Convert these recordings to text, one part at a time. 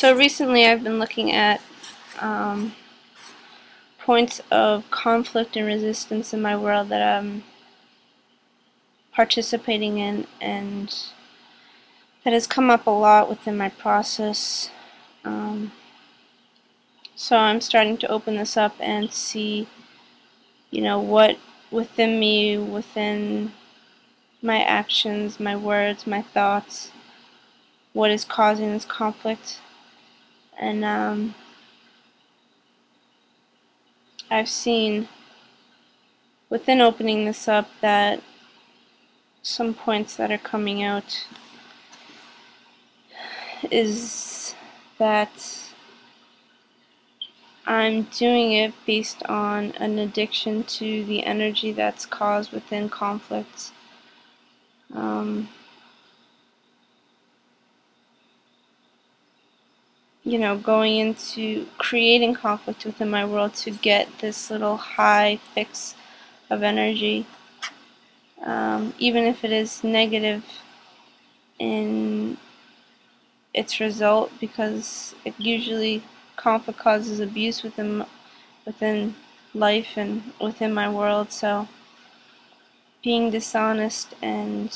So recently I've been looking at points of conflict and resistance in my world that I'm participating in, and that has come up a lot within my process. So I'm starting to open this up and see, what within me, within my actions, my words, my thoughts, what is causing this conflict. And I've seen within opening this up that some points that are coming out is that I'm doing it based on an addiction to the energy that's caused within conflicts. Going into creating conflict within my world to get this little high fix of energy, even if it is negative in its result, because it usually conflict causes abuse within life and within my world. So being dishonest and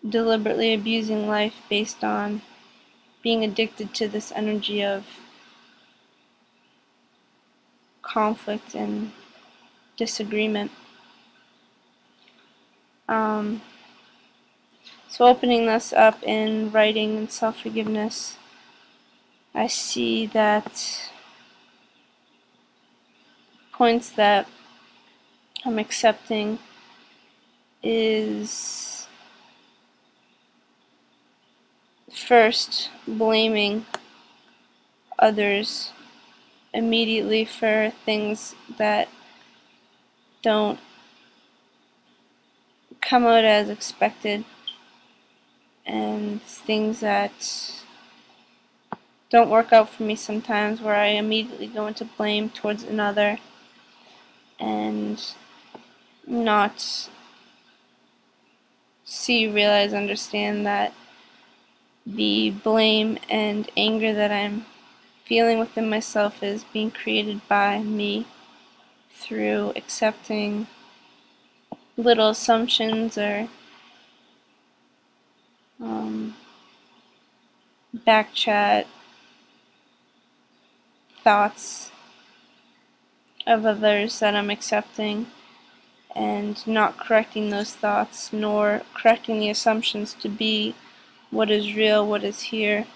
deliberately abusing life based on being addicted to this energy of conflict and disagreement. So opening this up in writing and self-forgiveness, I see that points that I'm accepting is first blaming others immediately for things that don't come out as expected, and things that don't work out for me sometimes, where I immediately go into blame towards another and not see, realize, understand that the blame and anger that I'm feeling within myself is being created by me through accepting little assumptions or backchat thoughts of others that I'm accepting, and not correcting those thoughts, nor correcting the assumptions to be what is real, what is here,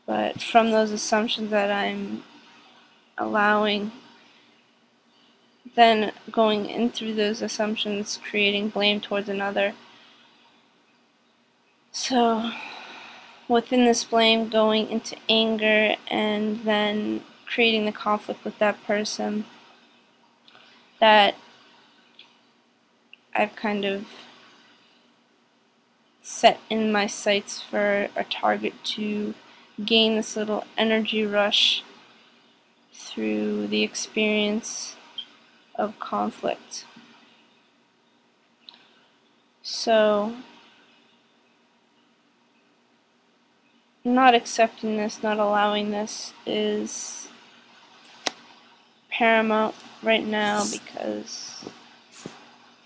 but from those assumptions that I'm allowing, then going in through those assumptions, creating blame towards another. So within this blame, going into anger and then creating the conflict with that person that I've kind of set in my sights for a target to gain this little energy rush through the experience of conflict. So not accepting this, not allowing this is paramount right now, because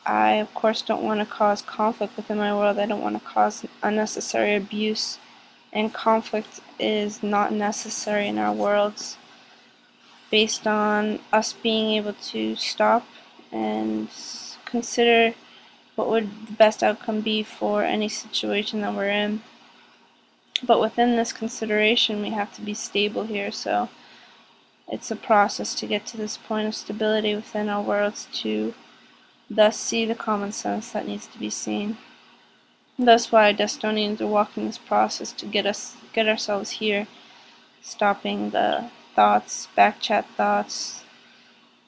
I, of course, don't want to cause conflict within my world. I don't want to cause unnecessary abuse, and conflict is not necessary in our worlds, based on us being able to stop and consider what would the best outcome be for any situation that we're in. But within this consideration, we have to be stable here, so it's a process to get to this point of stability within our worlds, to thus see the common sense that needs to be seen. And that's why Destonians are walking this process to get ourselves here, stopping the thoughts, backchat thoughts,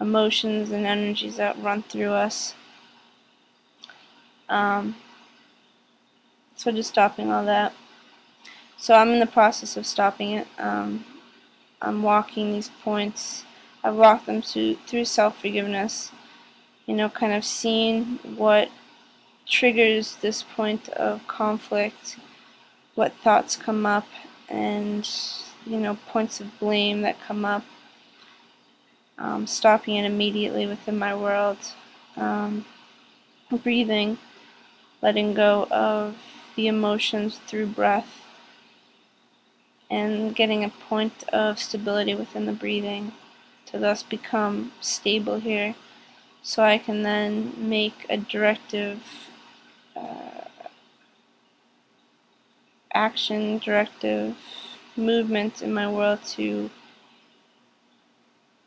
emotions and energies that run through us. So just stopping all that. So I'm in the process of stopping it. I'm walking these points. I've walked them through self-forgiveness, kind of seeing what triggers this point of conflict, what thoughts come up and, points of blame that come up, stopping it immediately within my world, breathing, letting go of the emotions through breath, and getting a point of stability within the breathing to thus become stable here, so I can then make a directive action, directive movement in my world to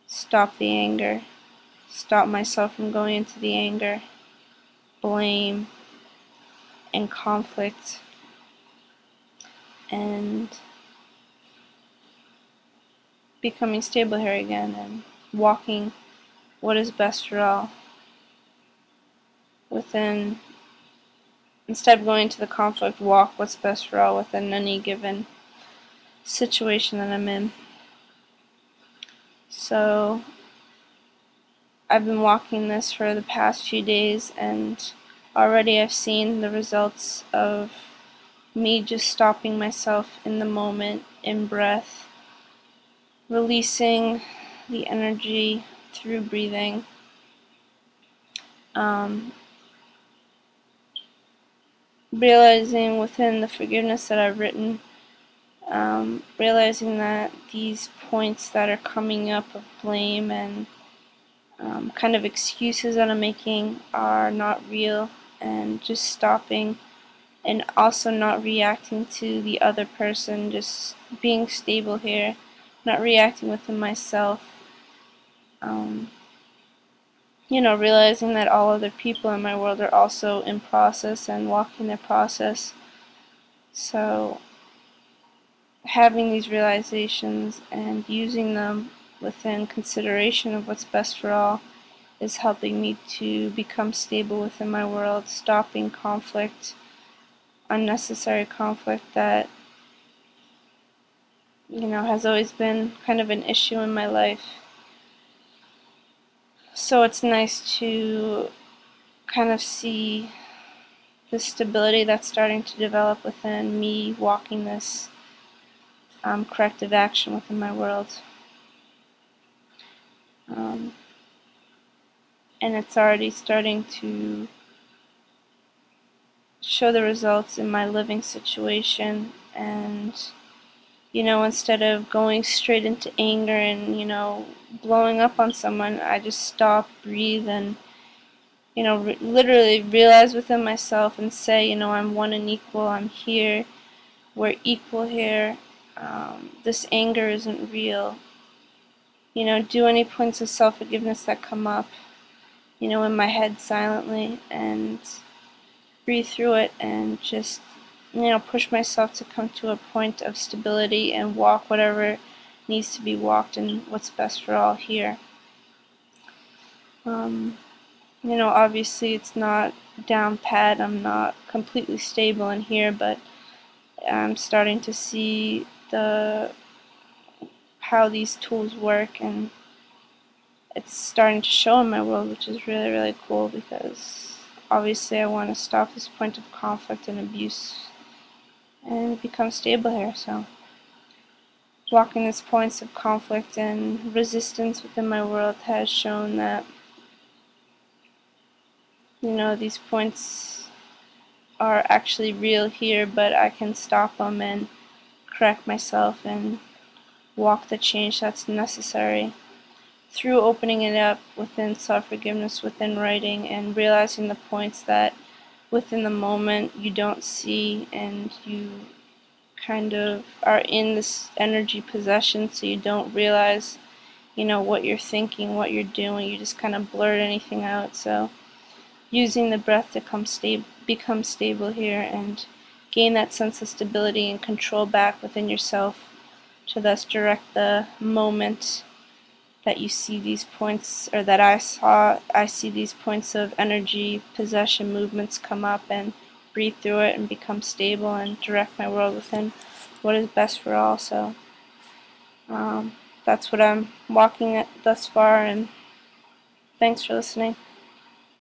stop the anger, stop myself from going into the anger, blame, and conflict, and becoming stable here again and walking what is best for all within. Instead of going to the conflict, walk what's best for all within any given situation that I'm in. So I've been walking this for the past few days, and already I've seen the results of me just stopping myself in the moment, in breath, releasing the energy through breathing, realizing within the forgiveness that I've written, realizing that these points that are coming up of blame and kind of excuses that I'm making are not real, and just stopping and also not reacting to the other person, just being stable here, not reacting within myself, realizing that all other people in my world are also in process and walking their process. So having these realizations and using them within consideration of what's best for all is helping me to become stable within my world, stopping conflict, unnecessary conflict that has always been kind of an issue in my life. So it's nice to kind of see the stability that's starting to develop within me walking this corrective action within my world. And it's already starting to show the results in my living situation, and instead of going straight into anger and blowing up on someone, I just stop, breathe, and literally realize within myself and say, I'm one and equal, I'm here, we're equal here, this anger isn't real. Do any points of self-forgiveness that come up, in my head silently, and breathe through it, and just push myself to come to a point of stability and walk whatever needs to be walked and what's best for all here. Obviously it's not down pat, I'm not completely stable in here, but I'm starting to see how these tools work, and it's starting to show in my world, which is really, really cool, because obviously I want to stop this point of conflict and abuse and become stable here. So walking these points of conflict and resistance within my world has shown that these points are actually real here, but I can stop them and correct myself and walk the change that's necessary through opening it up within self-forgiveness, within writing, and realizing the points that within the moment you don't see, and you kind of are in this energy possession, so you don't realize what you're thinking, what you're doing, you just kind of blurt anything out. So using the breath to become stable here and gain that sense of stability and control back within yourself, to thus direct the moment that you see these points, or that I see these points of energy, possession, movements come up, and breathe through it and become stable and direct my world within what is best for all. So that's what I'm walking at thus far, and thanks for listening.